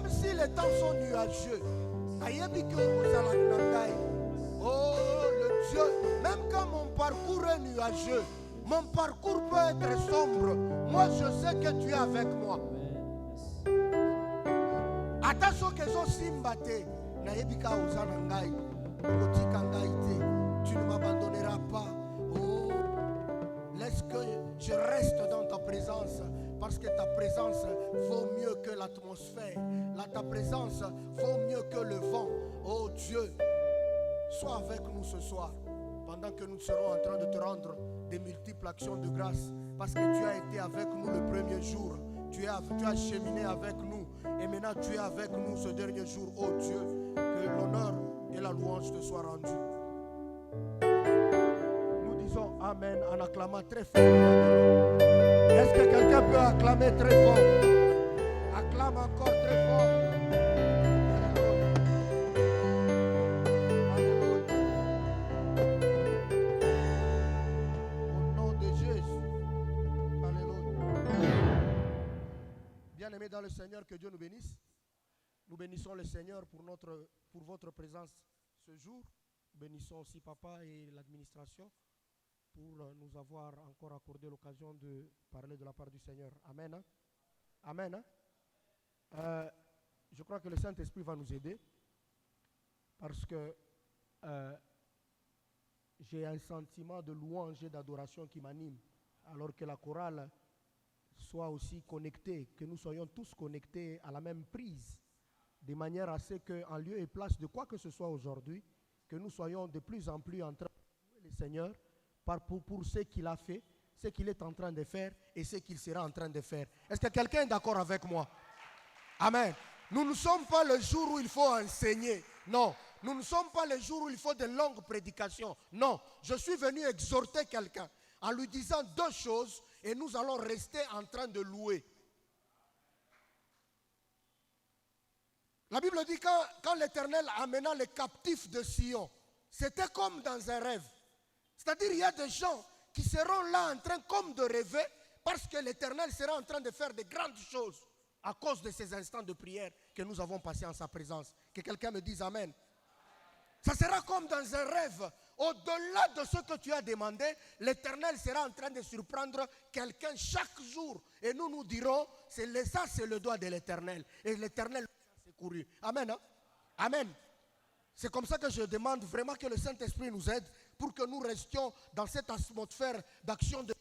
Même si les temps sont nuageux, oh le Dieu, même quand mon parcours est nuageux, mon parcours peut être sombre, moi je sais que tu es avec moi. Attention que je simbate, tu ne m'abandonneras pas. Oh, laisse que je reste dans ta présence, parce que ta présence vaut mieux que l'atmosphère. Ta présence vaut mieux que le vent. Oh Dieu, sois avec nous ce soir, pendant que nous serons en train de te rendre des multiples actions de grâce, parce que tu as été avec nous le premier jour. Tu as cheminé avec nous, et maintenant tu es avec nous ce dernier jour. Oh Dieu, que l'honneur et la louange te soient rendus. Nous disons Amen en acclamant très fort. Est-ce que quelqu'un peut acclamer très fort? Acclame encore très fort. Au nom de Jésus. Alléluia. Bien-aimés dans le Seigneur, que Dieu nous bénisse. Nous bénissons le Seigneur pour votre présence ce jour. Nous bénissons aussi Papa et l'administration pour nous avoir encore accordé l'occasion de parler de la part du Seigneur. Amen. Hein? Amen. Hein? Je crois que le Saint-Esprit va nous aider parce que j'ai un sentiment de louange et d'adoration qui m'anime, alors que la chorale soit aussi connectée, que nous soyons tous connectés à la même prise, de manière à ce qu'en lieu et place de quoi que ce soit aujourd'hui, que nous soyons de plus en plus en train de louer le Seigneur pour ce qu'il a fait, ce qu'il est en train de faire et ce qu'il sera en train de faire. Est-ce que quelqu'un est d'accord avec moi? Amen. Nous ne sommes pas le jour où il faut enseigner. Non. Nous ne sommes pas le jour où il faut de longues prédications. Non. Je suis venu exhorter quelqu'un en lui disant deux choses et nous allons rester en train de louer. La Bible dit quand l'Éternel amena les captifs de Sion, c'était comme dans un rêve. C'est-à-dire il y a des gens qui seront là en train comme de rêver parce que l'Éternel sera en train de faire de grandes choses à cause de ces instants de prière que nous avons passés en sa présence. Que quelqu'un me dise Amen. Ça sera comme dans un rêve. Au-delà de ce que tu as demandé, l'Éternel sera en train de surprendre quelqu'un chaque jour. Et nous dirons, ça c'est le doigt de l'Éternel. Et l'Éternel a secouru. Amen. Hein? Amen. C'est comme ça que je demande vraiment que le Saint-Esprit nous aide pour que nous restions dans cette atmosphère d'action de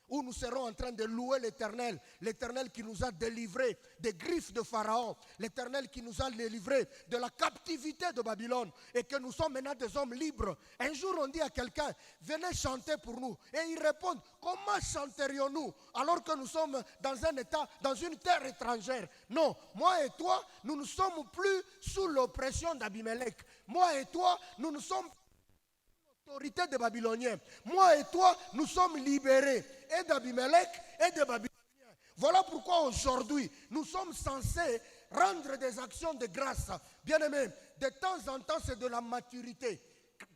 où nous serons en train de louer l'Éternel. L'Éternel qui nous a délivrés des griffes de Pharaon. L'Éternel qui nous a délivrés de la captivité de Babylone. Et que nous sommes maintenant des hommes libres. Un jour on dit à quelqu'un, venez chanter pour nous. Et ils répondent, comment chanterions-nous alors que nous sommes dans un état, dans une terre étrangère? Non, moi et toi, nous ne sommes plus sous l'oppression d'Abimelech. Moi et toi, nous ne sommes autorité des Babyloniens. Moi et toi, nous sommes libérés et d'Abimelech et de Babyloniens. Voilà pourquoi aujourd'hui, nous sommes censés rendre des actions de grâce. Bien aimé, de temps en temps, c'est de la maturité.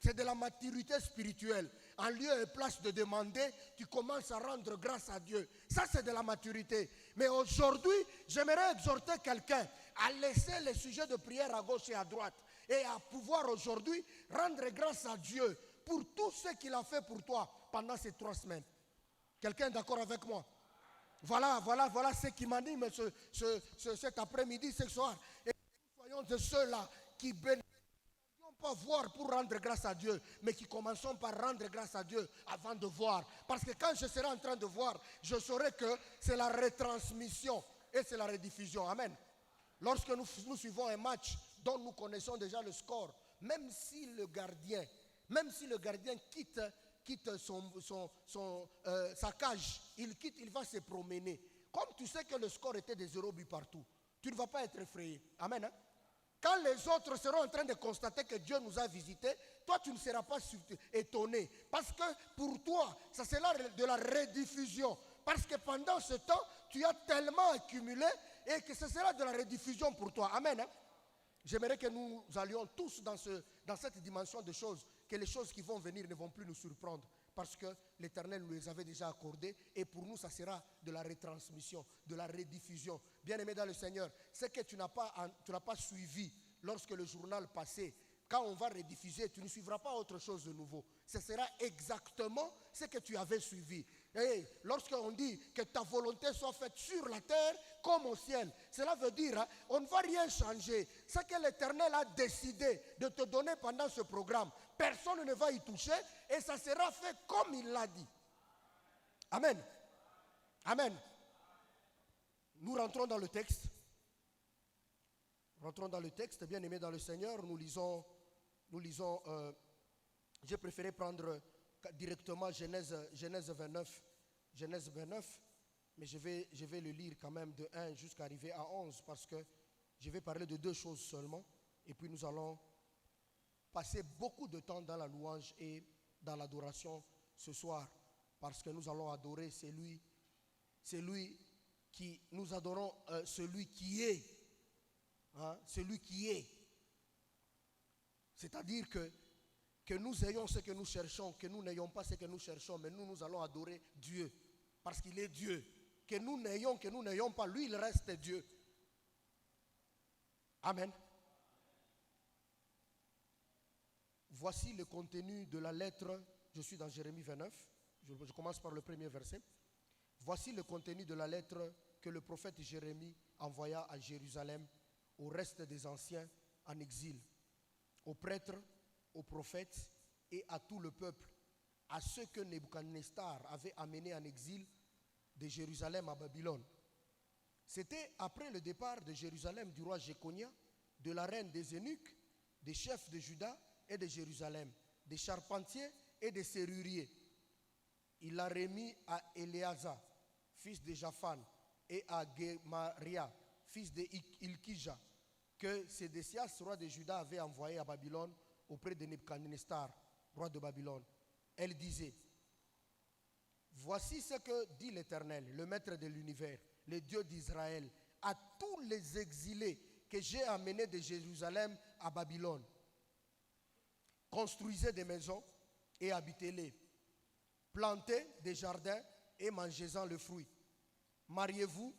C'est de la maturité spirituelle. En lieu et place de demander, tu commences à rendre grâce à Dieu. Ça, c'est de la maturité. Mais aujourd'hui, j'aimerais exhorter quelqu'un à laisser les sujets de prière à gauche et à droite et à pouvoir aujourd'hui rendre grâce à Dieu pour tout ce qu'il a fait pour toi pendant ces 3 semaines. Quelqu'un est d'accord avec moi? Voilà ce qui m'anime cet après-midi, ce soir. Et nous soyons de ceux-là qui bénissent. Pas voir pour rendre grâce à Dieu, mais qui commençons par rendre grâce à Dieu avant de voir. Parce que quand je serai en train de voir, je saurai que c'est la retransmission et c'est la rediffusion. Amen. Lorsque nous suivons un match dont nous connaissons déjà le score, même si le gardien quitte sa cage, il va se promener. Comme tu sais que le score était de 0 but partout, tu ne vas pas être effrayé. Amen. Hein? Quand les autres seront en train de constater que Dieu nous a visités, toi tu ne seras pas étonné. Parce que pour toi, ça sera de la rediffusion. Parce que pendant ce temps, tu as tellement accumulé et que ce sera de la rediffusion pour toi. Amen. Hein? J'aimerais que nous allions tous dans cette dimension de choses, que les choses qui vont venir ne vont plus nous surprendre. parce que l'Éternel nous les avait déjà accordés et pour nous, ça sera de la retransmission, de la rediffusion. Bien-aimé dans le Seigneur, ce que tu n'as pas suivi lorsque le journal passait, quand on va rediffuser, tu ne suivras pas autre chose de nouveau. Ce sera exactement ce que tu avais suivi. Et lorsqu'on dit que ta volonté soit faite sur la terre comme au ciel, cela veut dire on ne va rien changer. Ce que l'Éternel a décidé de te donner pendant ce programme, personne ne va y toucher et ça sera fait comme il l'a dit. Amen. Amen. Nous rentrons dans le texte. Rentrons dans le texte, bien aimé dans le Seigneur. Nous lisons, j'ai préféré prendre directement Genèse 29, mais je vais le lire quand même de 1 jusqu'à arriver à 11 parce que je vais parler de deux choses seulement et puis nous allons passer beaucoup de temps dans la louange et dans l'adoration ce soir parce que nous allons adorer celui qui, nous adorons celui qui est, hein, celui qui est. C'est-à-dire que nous ayons ce que nous cherchons, que nous n'ayons pas ce que nous cherchons, mais nous allons adorer Dieu, parce qu'il est Dieu. Que nous n'ayons pas, lui, il reste Dieu. Amen. Voici le contenu de la lettre, je suis dans Jérémie 29, je commence par le premier verset. Voici le contenu de la lettre que le prophète Jérémie envoya à Jérusalem, au reste des anciens en exil, aux prêtres, aux prophètes et à tout le peuple, à ceux que Nebuchadnezzar avait amenés en exil de Jérusalem à Babylone. C'était après le départ de Jérusalem du roi Jéconia, de la reine des eunuques, des chefs de Juda et de Jérusalem, des charpentiers et des serruriers. Il l'a remis à Éléazar, fils de Japhan, et à Gemaria, fils de Ilkija, que Sédécias, roi de Juda, avait envoyé à Babylone auprès de Nebuchadnezzar, roi de Babylone. Elle disait, voici ce que dit l'Éternel, le maître de l'univers, le Dieu d'Israël, à tous les exilés que j'ai amenés de Jérusalem à Babylone. Construisez des maisons et habitez-les. Plantez des jardins et mangez-en le fruit. Mariez-vous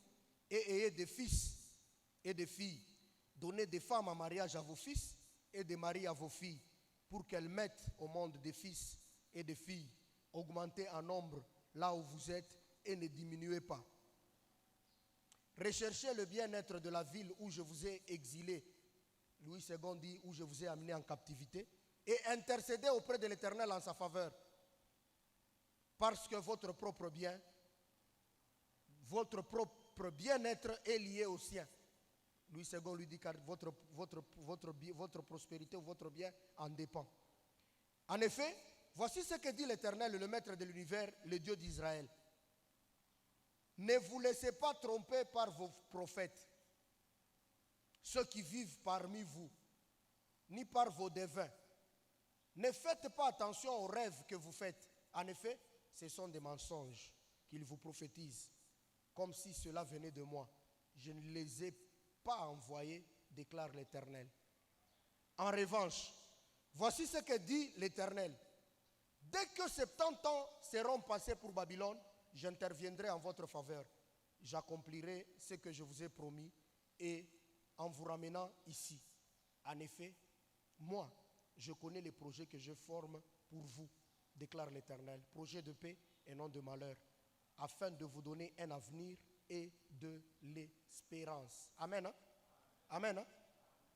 et ayez des fils et des filles. Donnez des femmes en mariage à vos fils et des maris à vos filles, pour qu'elles mettent au monde des fils et des filles. Augmentez en nombre là où vous êtes et ne diminuez pas. Recherchez le bien-être de la ville où je vous ai exilé. Louis II dit où je vous ai amené en captivité. Et intercédez auprès de l'Éternel en sa faveur. Parce que votre propre bien-être est lié au sien. Louis II lui dit car votre prospérité ou votre bien en dépend. En effet, voici ce que dit l'Éternel, le maître de l'univers, le Dieu d'Israël. Ne vous laissez pas tromper par vos prophètes, ceux qui vivent parmi vous, ni par vos devins. Ne faites pas attention aux rêves que vous faites. En effet, ce sont des mensonges qu'ils vous prophétisent, comme si cela venait de moi. Je ne les ai pas envoyés, déclare l'Éternel. En revanche, voici ce que dit l'Éternel. Dès que 70 ans seront passés pour Babylone, j'interviendrai en votre faveur. J'accomplirai ce que je vous ai promis et en vous ramenant ici. En effet, moi, je connais les projets que je forme pour vous, déclare l'Éternel. Projets de paix et non de malheur, afin de vous donner un avenir et de l'espérance. Amen. Hein? Amen. Hein?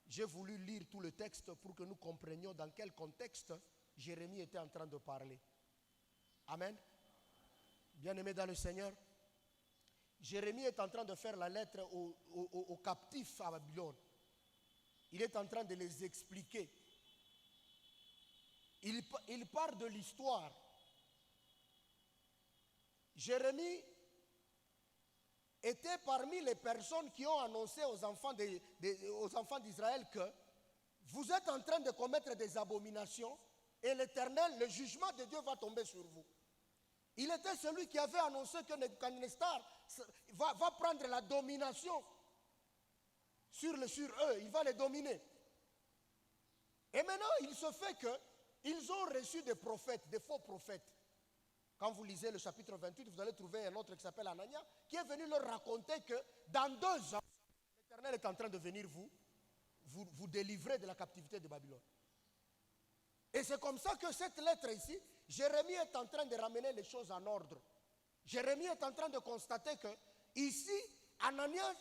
J'ai voulu lire tout le texte pour que nous comprenions dans quel contexte Jérémie était en train de parler. Amen. Bien-aimés dans le Seigneur, Jérémie est en train de faire la lettre aux captifs à Babylone. Il est en train de les expliquer. Il part de l'histoire. Jérémie était parmi les personnes qui ont annoncé aux enfants d'Israël que vous êtes en train de commettre des abominations et l'Éternel, le jugement de Dieu va tomber sur vous. Il était celui qui avait annoncé que Nebuchadnezzar va prendre la domination sur eux, il va les dominer. Et maintenant, il se fait qu'ils ont reçu des prophètes, des faux prophètes, Quand vous lisez le chapitre 28, vous allez trouver un autre qui s'appelle Anania, qui est venu leur raconter que dans 2 ans, l'Éternel est en train de venir vous délivrer de la captivité de Babylone. Et c'est comme ça que cette lettre ici, Jérémie est en train de ramener les choses en ordre. Jérémie est en train de constater que ici, Ananias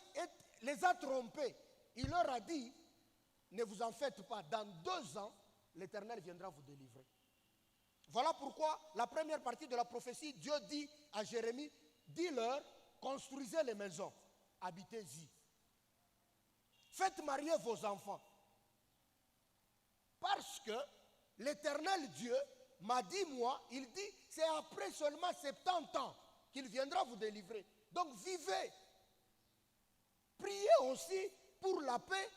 les a trompés. Il leur a dit, ne vous en faites pas, dans 2 ans, l'Éternel viendra vous délivrer. Voilà pourquoi la première partie de la prophétie, Dieu dit à Jérémie, dis-leur, construisez les maisons, habitez-y. Faites marier vos enfants. Parce que l'Éternel Dieu m'a dit, moi, il dit, c'est après seulement 70 ans qu'il viendra vous délivrer. Donc vivez. Priez aussi pour la paix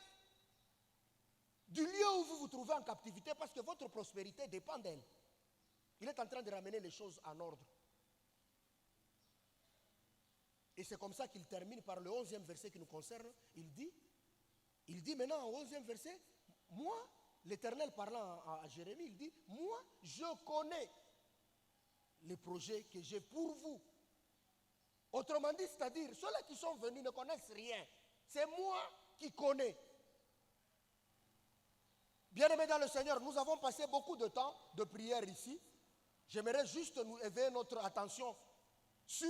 du lieu où vous vous trouvez en captivité, parce que votre prospérité dépend d'elle. Il est en train de ramener les choses en ordre. Et c'est comme ça qu'il termine par le 11e verset qui nous concerne. Il dit maintenant au 11e verset, moi, l'Éternel parlant à Jérémie, il dit, moi, je connais les projets que j'ai pour vous. Autrement dit, c'est-à-dire, ceux-là qui sont venus ne connaissent rien. C'est moi qui connais. Bien-aimés dans le Seigneur, nous avons passé beaucoup de temps de prière ici. J'aimerais juste nous éveiller notre attention sur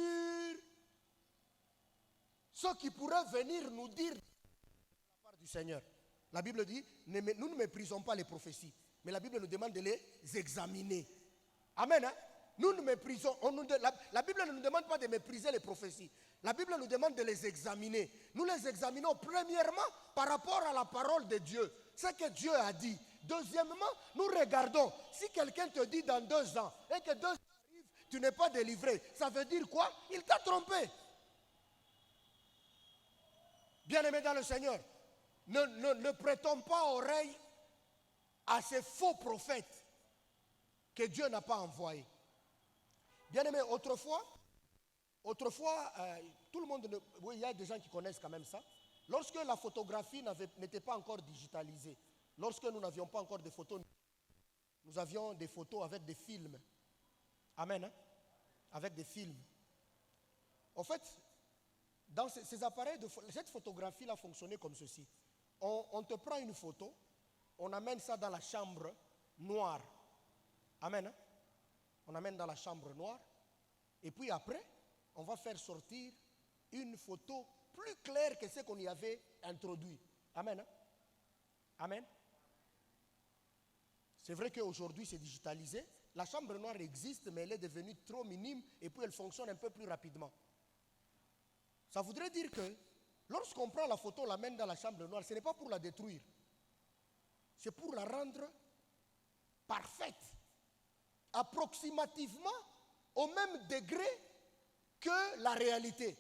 ce qui pourrait venir nous dire de la part du Seigneur. La Bible dit, nous ne méprisons pas les prophéties, mais la Bible nous demande de les examiner. Amen. Hein? Nous ne méprisons, la Bible ne nous demande pas de mépriser les prophéties. La Bible nous demande de les examiner. Nous les examinons premièrement par rapport à la parole de Dieu. Ce que Dieu a dit. Deuxièmement, nous regardons. Si quelqu'un te dit dans 2 ans et que 2 ans arrivent, tu n'es pas délivré, ça veut dire quoi? Il t'a trompé. Bien-aimés dans le Seigneur, ne prêtons pas oreille à ces faux prophètes que Dieu n'a pas envoyés. Bien-aimés, autrefois, tout le monde, oui, il y a des gens qui connaissent quand même ça. Lorsque la photographie n'était pas encore digitalisée, lorsque nous n'avions pas encore de photos, nous avions des photos avec des films. Amen. Hein? Avec des films. En fait, dans ces appareils, cette photographie-là fonctionnait comme ceci. On te prend une photo, on amène ça dans la chambre noire. Amen. Hein? On amène dans la chambre noire. Et puis après, on va faire sortir une photo plus claire que ce qu'on y avait introduit. Amen. Hein? Amen. C'est vrai qu'aujourd'hui c'est digitalisé. La chambre noire existe, mais elle est devenue trop minime et puis elle fonctionne un peu plus rapidement. Ça voudrait dire que lorsqu'on prend la photo, on l'amène dans la chambre noire, ce n'est pas pour la détruire. C'est pour la rendre parfaite. Approximativement au même degré que la réalité.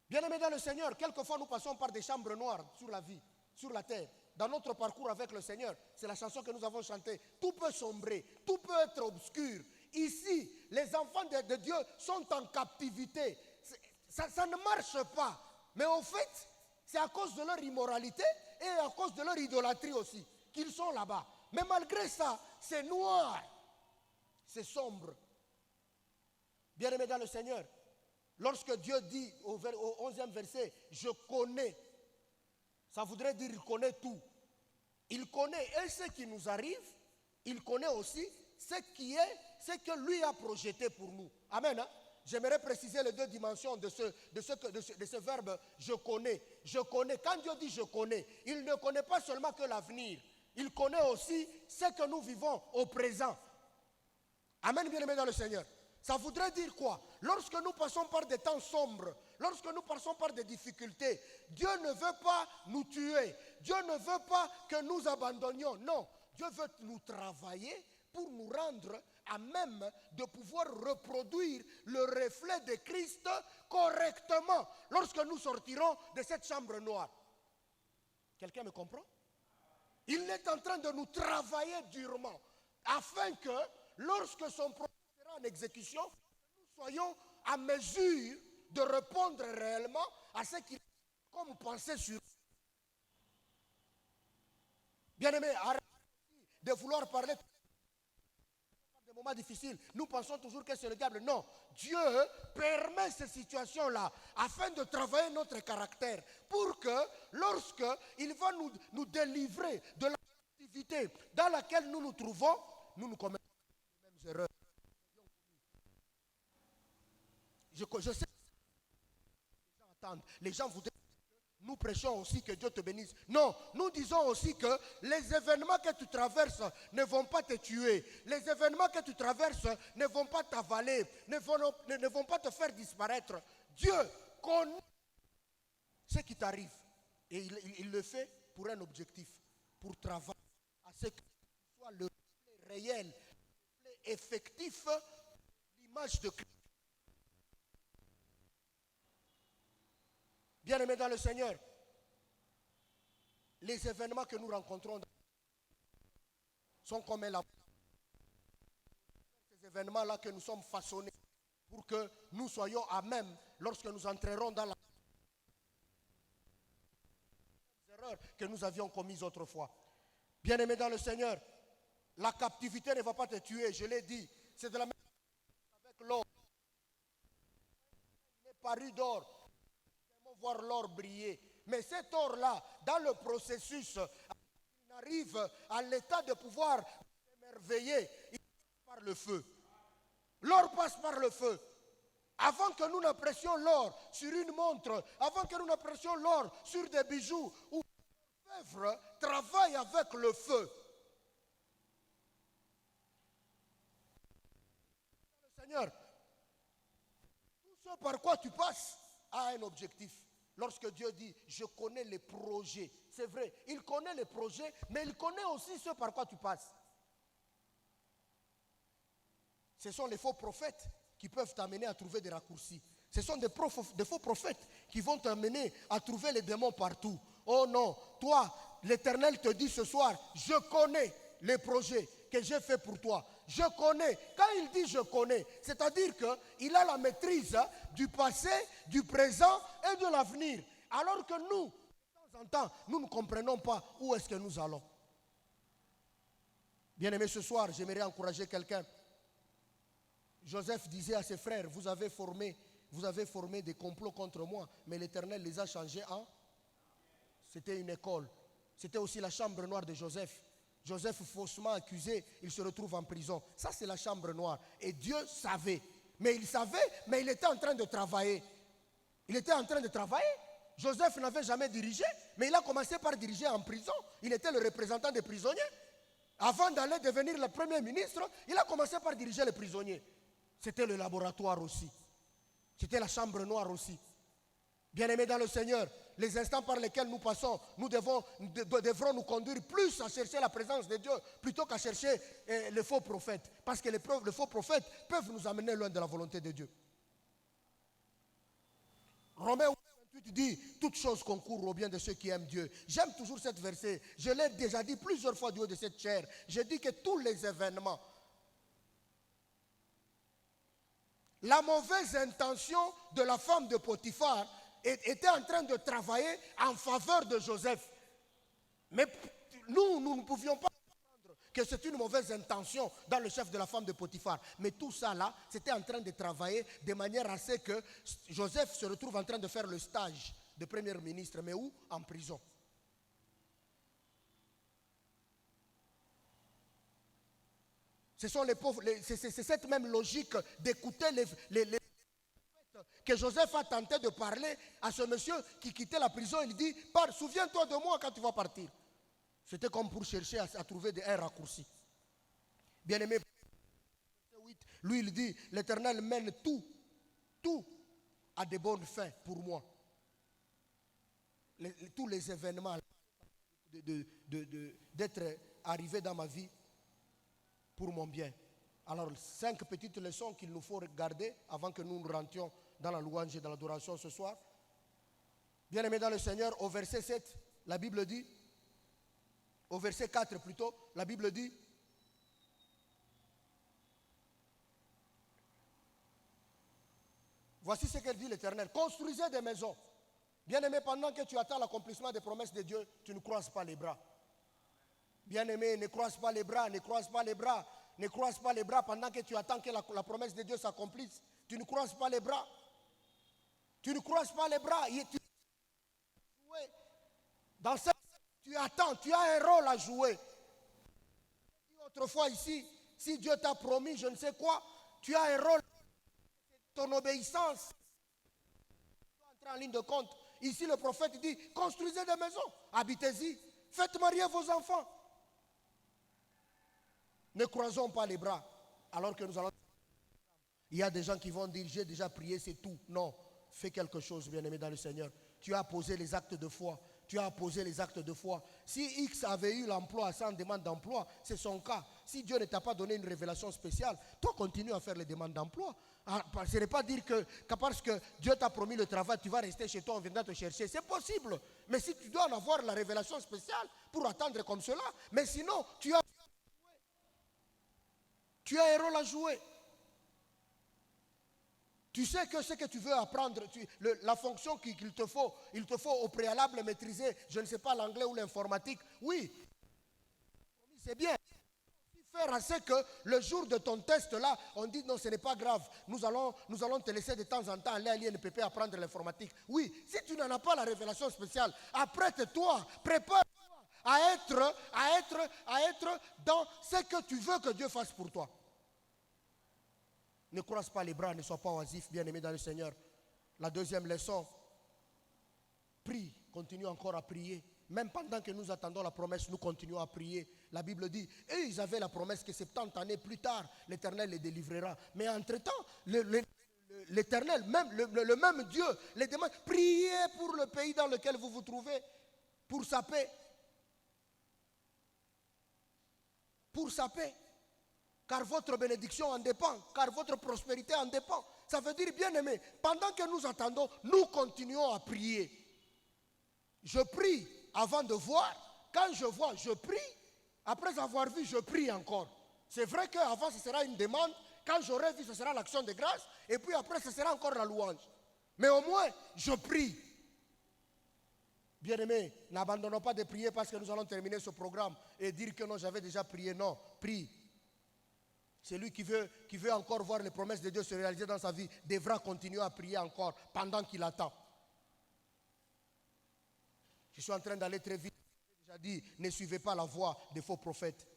Bien-aimés dans le Seigneur, quelquefois nous passons par des chambres noires sur la vie, sur la terre. Dans notre parcours avec le Seigneur, c'est la chanson que nous avons chantée. Tout peut sombrer, tout peut être obscur. Ici, les enfants de Dieu sont en captivité. Ça ne marche pas. Mais au fait, c'est à cause de leur immoralité et à cause de leur idolâtrie aussi qu'ils sont là-bas. Mais malgré ça, c'est noir, c'est sombre. Bien-aimés dans le Seigneur, lorsque Dieu dit au 11e verset, je connais, ça voudrait dire il connaît tout. Il connaît et ce qui nous arrive, il connaît aussi ce que lui a projeté pour nous. Amen. Hein? J'aimerais préciser les 2 dimensions de ce verbe je connais. Je connais. Quand Dieu dit je connais, il ne connaît pas seulement que l'avenir. Il connaît aussi ce que nous vivons au présent. Amen, bien-aimés dans le Seigneur. Ça voudrait dire quoi? Lorsque nous passons par des temps sombres, lorsque nous passons par des difficultés, Dieu ne veut pas nous tuer. Dieu ne veut pas que nous abandonnions. Non, Dieu veut nous travailler pour nous rendre à même de pouvoir reproduire le reflet de Christ correctement lorsque nous sortirons de cette chambre noire. Quelqu'un me comprend? Il est en train de nous travailler durement afin que lorsque son projet sera en exécution, nous soyons à mesure de répondre réellement à ce qu'il a comme pensée sur nous. Bien-aimé, arrêtez de vouloir parler moment difficile, nous pensons toujours que c'est le diable. Non, Dieu permet ces situations-là afin de travailler notre caractère pour que lorsqu'il va nous délivrer de l'activité dans laquelle nous nous trouvons, nous ne commettons pas les mêmes erreurs. Je sais que les gens attendent, les gens voudraient. Nous prêchons aussi que Dieu te bénisse. Non, nous disons aussi que les événements que tu traverses ne vont pas te tuer. Les événements que tu traverses ne vont pas t'avaler, ne vont pas te faire disparaître. Dieu connaît ce qui t'arrive. Et il le fait pour un objectif, pour travailler à ce que ce soit le réel, le effectif, l'image de Christ. Bien-aimés dans le Seigneur, les événements que nous rencontrons sont comme un laboratoire. Ces événements-là que nous sommes façonnés pour que nous soyons à même lorsque nous entrerons dans la erreur que nous avions commise autrefois. Bien-aimés dans le Seigneur, la captivité ne va pas te tuer, je l'ai dit. C'est de la même chose avec l'or. Il est paru d'or. Voir l'or briller. Mais cet or-là, dans le processus, il arrive à l'état de pouvoir s'émerveiller, il passe par le feu. L'or passe par le feu. Avant que nous n'apprécions l'or sur une montre, avant que nous n'apprécions l'or sur des bijoux, ou l'orfèvre travaille avec le feu. Seigneur, tout ce par quoi tu passes a un objectif. Lorsque Dieu dit, je connais les projets, c'est vrai, il connaît les projets, mais il connaît aussi ce par quoi tu passes. Ce sont les faux prophètes qui peuvent t'amener à trouver des raccourcis. Ce sont des faux prophètes qui vont t'amener à trouver les démons partout. Oh non, toi, l'Éternel te dit ce soir, je connais les projets que j'ai faits pour toi. Je connais. Quand il dit je connais, c'est-à-dire qu'il a la maîtrise du passé, du présent et de l'avenir. Alors que nous, de temps en temps, nous ne comprenons pas où est-ce que nous allons. Bien-aimé, ce soir, j'aimerais encourager quelqu'un. Joseph disait à ses frères, vous avez formé des complots contre moi, mais l'Éternel les a changés en... C'était une école. C'était aussi la chambre noire de Joseph. Joseph faussement accusé, il se retrouve en prison. Ça, c'est la chambre noire. Et Dieu savait. Mais il savait, mais il était en train de travailler. Il était en train de travailler. Joseph n'avait jamais dirigé, mais il a commencé par diriger en prison. Il était le représentant des prisonniers. Avant d'aller devenir le premier ministre, il a commencé par diriger les prisonniers. C'était le laboratoire aussi. C'était la chambre noire aussi. Bien-aimés dans le Seigneur, les instants par lesquels nous passons, nous devrons nous conduire plus à chercher la présence de Dieu plutôt qu'à chercher les faux prophètes. Parce que les faux prophètes peuvent nous amener loin de la volonté de Dieu. Romains 28 dit, toute chose concourt au bien de ceux qui aiment Dieu. J'aime toujours cette verset. Je l'ai déjà dit plusieurs fois du haut de cette chair. Je dis que tous les événements, la mauvaise intention de la femme de Potiphar était en train de travailler en faveur de Joseph. Mais nous ne pouvions pas comprendre que c'est une mauvaise intention dans le chef de la femme de Potiphar. Mais tout ça là, c'était en train de travailler de manière à ce que Joseph se retrouve en train de faire le stage de premier ministre. Mais où? En prison. C'est cette même logique d'écouter les que Joseph a tenté de parler à ce monsieur qui quittait la prison. Il dit, souviens-toi de moi quand tu vas partir. C'était comme pour chercher à trouver un raccourci. Bien-aimé, lui il dit, l'Éternel mène tout à de bonnes fins pour moi. Tous les événements d'être arrivés dans ma vie pour mon bien. Alors, 5 petites leçons qu'il nous faut garder avant que nous rentrions dans la louange et dans l'adoration ce soir. Bien-aimés dans le Seigneur, au verset 7, la Bible dit, au verset 4 plutôt, la Bible dit, voici ce qu'elle dit l'Éternel, construisez des maisons. Bien-aimé, pendant que tu attends l'accomplissement des promesses de Dieu, tu ne croises pas les bras. Bien-aimé, ne croise pas les bras, ne croise pas les bras. Ne croise pas les bras pendant que tu attends que la promesse de Dieu s'accomplisse. Tu ne croises pas les bras. Tu ne croises pas les bras. Dans ça, tu attends, tu as un rôle à jouer. Autrefois ici, si Dieu t'a promis je ne sais quoi, tu as un rôle. Ton obéissance. Tu dois entrer en ligne de compte. Ici, le prophète dit, construisez des maisons, habitez-y, faites marier vos enfants. Ne croisons pas les bras, alors que nous allons... Il y a des gens qui vont dire, j'ai déjà prié, c'est tout. Non, fais quelque chose, bien-aimé dans le Seigneur. Tu as posé les actes de foi. Tu as posé les actes de foi. Si X avait eu l'emploi sans demande d'emploi, c'est son cas. Si Dieu ne t'a pas donné une révélation spéciale, toi continue à faire les demandes d'emploi. Ce n'est pas dire que parce que Dieu t'a promis le travail, tu vas rester chez toi, on viendra te chercher. C'est possible. Mais si tu dois en avoir la révélation spéciale pour attendre comme cela, mais sinon, tu as un rôle à jouer. Tu sais que ce que tu veux apprendre, la fonction qu'il te faut, il te faut au préalable maîtriser, je ne sais pas, l'anglais ou l'informatique. Oui, c'est bien. Faire à ce que le jour de ton test là, on dit non, ce n'est pas grave. Nous allons te laisser de temps en temps aller à l'INPP apprendre l'informatique. Oui, si tu n'en as pas la révélation spéciale, apprête-toi, prépare-toi à être dans ce que tu veux que Dieu fasse pour toi. Ne croise pas les bras, ne sois pas oisif, bien-aimé dans le Seigneur. La deuxième leçon, prie, continue encore à prier. Même pendant que nous attendons la promesse, nous continuons à prier. La Bible dit, et ils avaient la promesse que 70 années plus tard, l'Éternel les délivrera. Mais entre-temps, l'Éternel, même le même Dieu, les demande, priez pour le pays dans lequel vous vous trouvez, pour sa paix. Pour sa paix. Car votre bénédiction en dépend, car votre prospérité en dépend. Ça veut dire, bien aimé, pendant que nous attendons, nous continuons à prier. Je prie avant de voir. Quand je vois, je prie. Après avoir vu, je prie encore. C'est vrai qu'avant, ce sera une demande. Quand j'aurai vu, ce sera l'action de grâce. Et puis après, ce sera encore la louange. Mais au moins, je prie. Bien aimé, n'abandonnons pas de prier parce que nous allons terminer ce programme et dire que non, j'avais déjà prié. Non, prie. Celui qui veut encore voir les promesses de Dieu se réaliser dans sa vie devra continuer à prier encore pendant qu'il attend. Je suis en train d'aller très vite. J'ai déjà dit, ne suivez pas la voie des faux prophètes.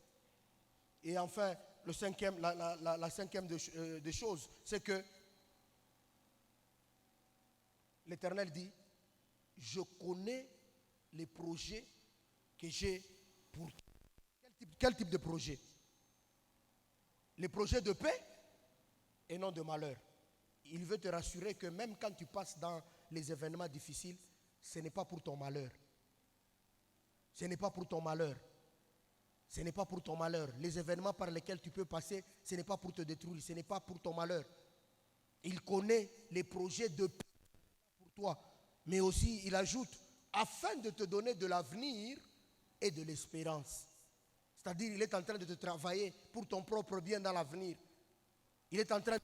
Et enfin, la cinquième des choses, c'est que l'Éternel dit, je connais les projets que j'ai pour toi. Quel type de projet? Les projets de paix et non de malheur. Il veut te rassurer que même quand tu passes dans les événements difficiles, ce n'est pas pour ton malheur. Ce n'est pas pour ton malheur. Ce n'est pas pour ton malheur. Les événements par lesquels tu peux passer, ce n'est pas pour te détruire, ce n'est pas pour ton malheur. Il connaît les projets de paix pour toi. Mais aussi, il ajoute, afin de te donner de l'avenir et de l'espérance. C'est-à-dire, il est en train de te travailler pour ton propre bien dans l'avenir. Il est en train,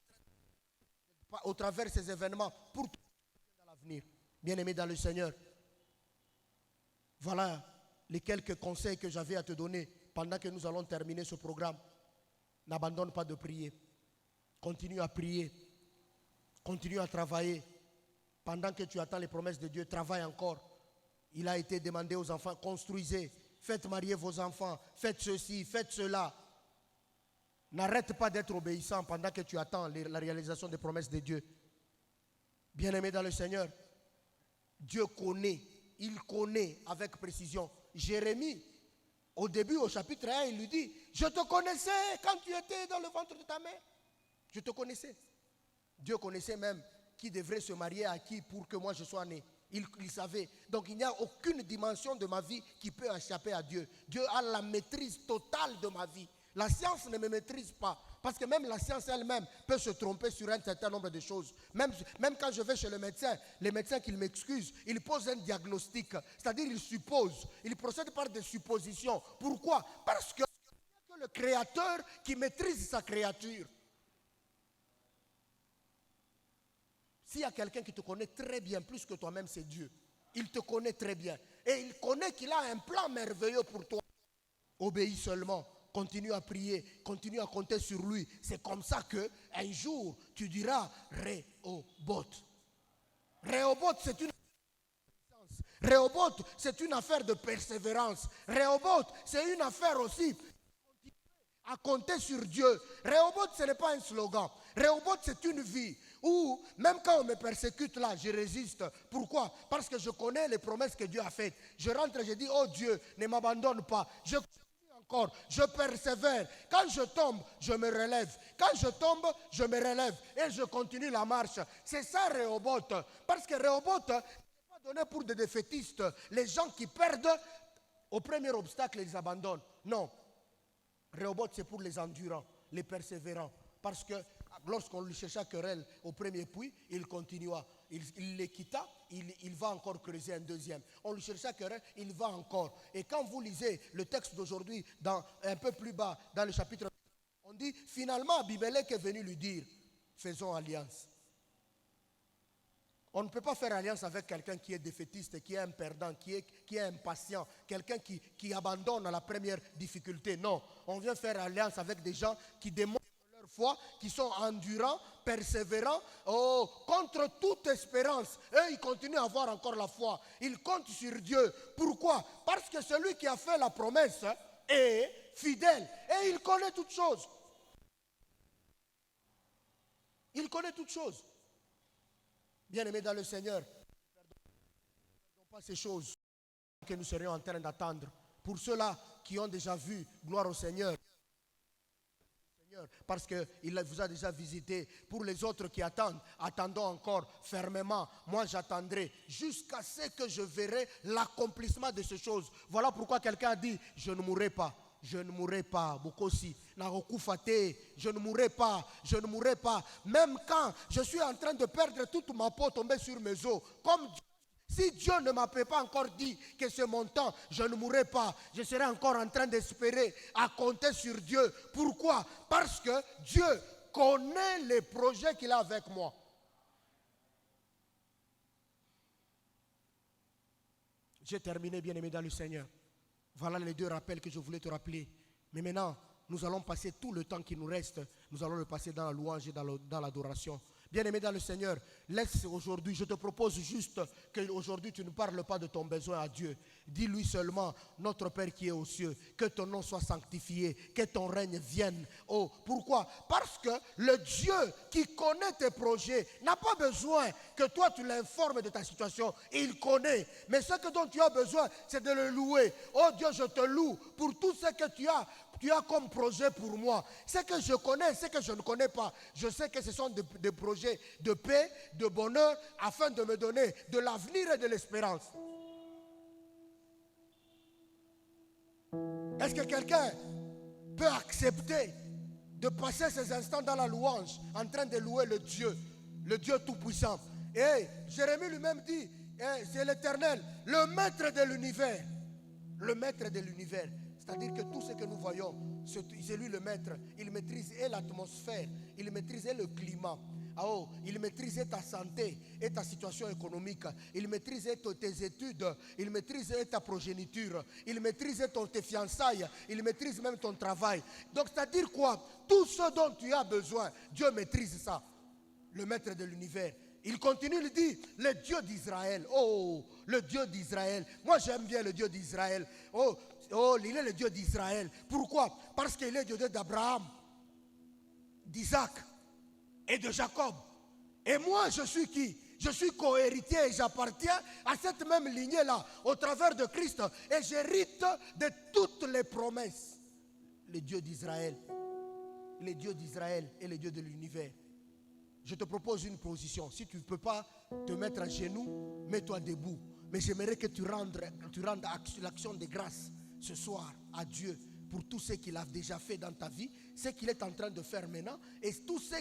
au travers de ces événements, pour ton bien dans l'avenir. Bien-aimé dans le Seigneur, voilà les quelques conseils que j'avais à te donner pendant que nous allons terminer ce programme. N'abandonne pas de prier. Continue à prier. Continue à travailler. Pendant que tu attends les promesses de Dieu, travaille encore. Il a été demandé aux enfants, construisez. Faites marier vos enfants, faites ceci, faites cela. N'arrête pas d'être obéissant pendant que tu attends la réalisation des promesses de Dieu. Bien-aimé dans le Seigneur, Dieu connaît, il connaît avec précision. Jérémie, au début, au chapitre 1, il lui dit, je te connaissais quand tu étais dans le ventre de ta mère. Je te connaissais. Dieu connaissait même qui devrait se marier à qui pour que moi je sois né. Il savait. Donc il n'y a aucune dimension de ma vie qui peut échapper à Dieu. Dieu a la maîtrise totale de ma vie. La science ne me maîtrise pas. Parce que même la science elle-même peut se tromper sur un certain nombre de choses. Même quand je vais chez le médecin, les médecins qui m'excusent, ils posent un diagnostic. C'est-à-dire ils supposent. Ils procèdent par des suppositions. Pourquoi? Parce que le Créateur qui maîtrise sa créature. S'il y a quelqu'un qui te connaît très bien, plus que toi-même, c'est Dieu. Il te connaît très bien. Et il connaît qu'il a un plan merveilleux pour toi. Obéis seulement. continue à prier, continue à compter sur lui. C'est comme ça qu'un jour, tu diras Rehoboth. Rehoboth, c'est une affaire de persévérance. Rehoboth, c'est une affaire aussi à compter sur Dieu. Rehoboth, ce n'est pas un slogan. Rehoboth, c'est une vie où, même quand on me persécute là, je résiste. Pourquoi? Parce que je connais les promesses que Dieu a faites. Je rentre et je dis, oh Dieu, ne m'abandonne pas. Je continue encore, je persévère. Quand je tombe, je me relève. Quand je tombe, je me relève. Et je continue la marche. C'est ça Rehoboth. Parce que Rehoboth n'est pas donné pour des défaitistes. Les gens qui perdent, au premier obstacle, ils abandonnent. Non. Rehoboth, c'est pour les endurants, les persévérants. Parce que lorsqu'on lui chercha querelle au premier puits, il continua. Il les quitta, il va encore creuser un deuxième. On lui chercha querelle, il va encore. Et quand vous lisez le texte d'aujourd'hui, un peu plus bas, dans le chapitre, on dit, finalement, Abimelech est venu lui dire, faisons alliance. On ne peut pas faire alliance avec quelqu'un qui est défaitiste, qui est un perdant, qui est impatient, quelqu'un qui abandonne à la première difficulté. Non, on vient faire alliance avec des gens qui démontrent leur foi, qui sont endurants, persévérants, contre toute espérance. Eux, ils continuent à avoir encore la foi. Ils comptent sur Dieu. Pourquoi? Parce que celui qui a fait la promesse est fidèle et il connaît toutes choses. Il connaît toutes choses. Bien-aimés dans le Seigneur, ne perdons pas ces choses que nous serions en train d'attendre. Pour ceux-là qui ont déjà vu, gloire au Seigneur, parce qu'il vous a déjà visité. Pour les autres qui attendent, attendons encore fermement. Moi, j'attendrai jusqu'à ce que je verrai l'accomplissement de ces choses. Voilà pourquoi quelqu'un a dit, je ne mourrai pas. Je ne mourrai pas, Bokosi, Narokufate, je ne mourrai pas, je ne mourrai pas. Même quand je suis en train de perdre toute ma peau tombée sur mes os, comme si Dieu ne m'avait pas encore dit que c'est mon temps, je ne mourrai pas. Je serai encore en train d'espérer, à compter sur Dieu. Pourquoi? Parce que Dieu connaît les projets qu'il a avec moi. J'ai terminé, bien-aimé dans le Seigneur. Voilà les deux rappels que je voulais te rappeler. Mais maintenant, nous allons passer tout le temps qui nous reste. Nous allons le passer dans la louange et dans l'adoration. Bien-aimé dans le Seigneur, laisse aujourd'hui, je te propose juste qu'aujourd'hui tu ne parles pas de ton besoin à Dieu. Dis-lui seulement, notre Père qui est aux cieux, que ton nom soit sanctifié, que ton règne vienne. Oh, pourquoi? Parce que le Dieu qui connaît tes projets n'a pas besoin que toi tu l'informes de ta situation. Il connaît. Mais ce dont tu as besoin, c'est de le louer. Oh Dieu, je te loue pour tout ce que tu as comme projet pour moi. Ce que je connais, ce que je ne connais pas. Je sais que ce sont des projets de paix, de bonheur, afin de me donner de l'avenir et de l'espérance. Est-ce que quelqu'un peut accepter de passer ces instants dans la louange, en train de louer le Dieu Tout-Puissant? Et Jérémie lui-même dit, c'est l'Éternel, le maître de l'univers. Le maître de l'univers. C'est-à-dire que tout ce que nous voyons, c'est lui le maître. Il maîtrise et l'atmosphère, il maîtrise et le climat. Il maîtrise ta santé et ta situation économique. Il maîtrise tes études. Il maîtrise ta progéniture. Il maîtrise tes fiançailles. Il maîtrise même ton travail. Donc c'est-à-dire quoi? Tout ce dont tu as besoin, Dieu maîtrise ça. Le maître de l'univers. Il continue, il dit, le Dieu d'Israël. Oh, le Dieu d'Israël. Moi j'aime bien le Dieu d'Israël. Oh, il est le Dieu d'Israël. Pourquoi? Parce qu'il est le Dieu d'Abraham, d'Isaac et de Jacob. Et moi, je suis qui? Je suis co-héritier et j'appartiens à cette même lignée-là, au travers de Christ. Et j'hérite de toutes les promesses. Le Dieu d'Israël. Le Dieu d'Israël et le Dieu de l'univers. Je te propose une position. Si tu ne peux pas te mettre à genoux, mets-toi debout. Mais j'aimerais que tu rendes l'action de grâce ce soir à Dieu pour tout ce qu'il a déjà fait dans ta vie, ce qu'il est en train de faire maintenant et tout ce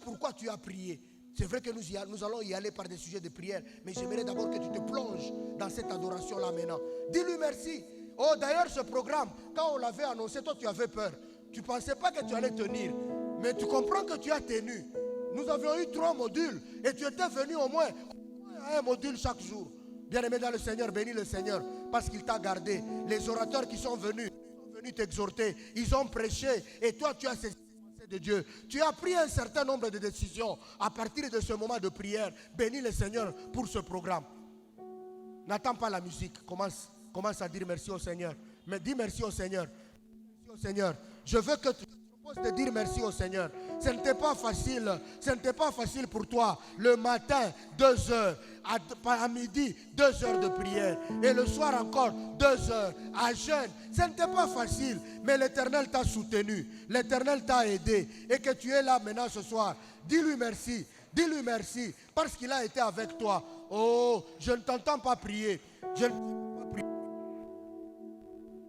pourquoi tu as prié. C'est vrai que nous allons y aller par des sujets de prière, mais j'aimerais d'abord que tu te plonges dans cette adoration-là maintenant. Dis-lui merci. Oh, d'ailleurs, ce programme, quand on l'avait annoncé, toi tu avais peur. Tu ne pensais pas que tu allais tenir, mais tu comprends que tu as tenu. Nous avions eu 3 modules et tu étais venu au moins à un module chaque jour. Bien-aimé dans le Seigneur, bénis le Seigneur parce qu'il t'a gardé. Les orateurs qui sont venus venus t'exhorter, ils ont prêché, et toi tu as cessé de Dieu. Tu as pris un certain nombre de décisions. À partir de ce moment de prière, bénis le Seigneur pour ce programme. N'attends pas la musique. Commence à dire merci au Seigneur. Mais dis merci au Seigneur. Merci au Seigneur. Je veux que tu te dire merci au Seigneur. Ce n'était pas facile. Ce n'était pas facile pour toi. Le matin, 2 heures. À midi, 2 heures de prière. Et le soir encore, 2 heures. À jeûne. Ce n'était pas facile. Mais l'Éternel t'a soutenu. L'Éternel t'a aidé. Et que tu es là maintenant ce soir. Dis-lui merci. Dis-lui merci. Parce qu'il a été avec toi. Oh, je ne t'entends pas prier. Je